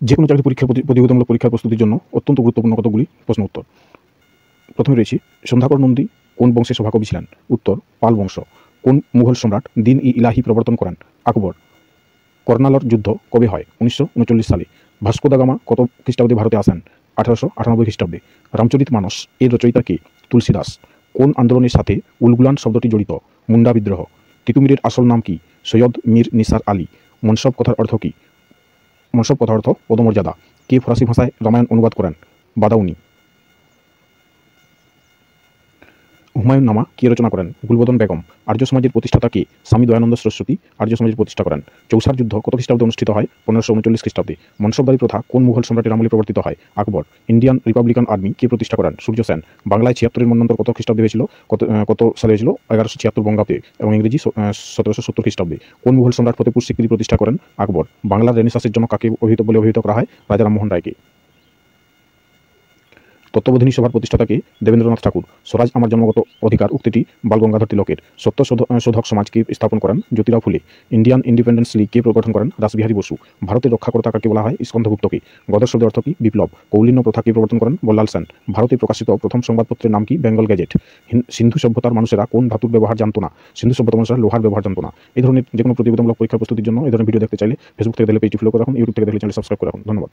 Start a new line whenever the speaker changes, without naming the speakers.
যে কোনো চাকরি পরীক্ষার প্রতিযোগিতামূলক পরীক্ষার প্রস্তুতির জন্য অত্যন্ত গুরুত্বপূর্ণ কতগুলি প্রশ্ন উত্তর। প্রথমে রয়েছে, সন্ধ্যাকর নন্দী কোন বংশের সভাকবি ছিলেন? উত্তর, পাল বংশ। কোন মুঘল সম্রাট দিন-ই-ইলাহি প্রবর্তন করেন? আকবর। কর্নালর যুদ্ধ কবে হয়? 1939 সালে। ভাস্কো দা গামা কত খ্রিস্টাব্দে ভারতে আসেন? 1898 খ্রিস্টাব্দে। রামচরিত মানস এর রচয়িতা কে? তুলসীদাস। কোন আন্দোলনের সাথে উলগুলান শব্দটি জড়িত? মুন্ডা বিদ্রোহ। তিতুমিরের আসল নাম কি? সৈয়দ মীর নিসার আলী। মনসব কথার অর্থ কি? মনসব কথার অর্থ পদমর্যাদা। কে ফরাসি ভাষায় রামায়ণ অনুবাদ করেন? বাদাউনি। হুমায়ুন নামা কে রচনা করেন? গুলবদন বেগম। আর্য সমাজের প্রতিষ্ঠাতা কে? স্বামী দয়ানন্দ সরস্বতী আর্য সমাজের প্রতিষ্ঠা করেন। চৌসার যুদ্ধ কত খ্রিস্টাব্দে অনুষ্ঠিত হয়? 1539 খ্রিস্টাব্দে। মনসবদারি প্রথা কোন মুঘল সম্রাটের আমলে প্রবর্তিত হয়? আকবর। ইন্ডিয়ান রিপাবলিকান আর্মি কে প্রতিষ্ঠা করেন? সূর্য সেন। বাংলায় 76-এর মন্বন্তর কত খ্রিস্টাব্দে হয়েছিল? কত সালে হয়েছিল? 1176 বঙ্গাব্দে এবং ইংরেজি 1770 খ্রিস্টাব্দে। কোন মুঘল সম্রাট ফতেপুর সিক্রি প্রতিষ্ঠা করেন? আকবর। বাংলার রেনেসাঁসের জন্য কাকে অভিহিত করা হয়? রাজা রামমোহন রায়কে। তত্ত্ববোধিনী সভার প্রতিষ্ঠাতাকে? দেবেন্দ্রনাথ ঠাকুর। স্বরাজ আমার জন্মগত অধিকার উক্তিটি বালগঙ্গাধর তিলকের। সত্য শোধক সমাজকে স্থাপন করেন? জ্যোতিরাও ফুলে। ইন্ডিয়ান ইন্ডিপেন্ডেন্স লীগ কে গঠন করেন? রাসবিহারী বসু। ভারতের রক্ষাকর্তা কাকে বলা হয়? স্কন্ধগুপ্তকে। গদর শব্দের অর্থ কি? বিপ্লব। কৌলিন্য প্রথা কে প্রবর্তন করেন? বল্লাল সেন। ভারতে প্রকাশিত প্রথম সংবাদপত্রের নাম কি? বেঙ্গল গ্যাজেট। সিন্ধু সভ্যতার মানুষেরা কোন ধাতুর ব্যবহার জানতো না? সিন্ধু সভ্যতার মানুষেরা লোহার ব্যবহার জানতো না। এই ধরনের যে কোনো প্রতিযোগিতামূলক পরীক্ষার প্রস্তুতির জন্য এই ধরনের ভিডিও দেখতে চাইলে ফেসবুক থেকে দেখলে পেজটি ফলো করে রাখুন, ইউটিউব থেকে দেখলে চ্যানেল সাবস্ক্রাইব করে রাখুন। ধন্যবাদ।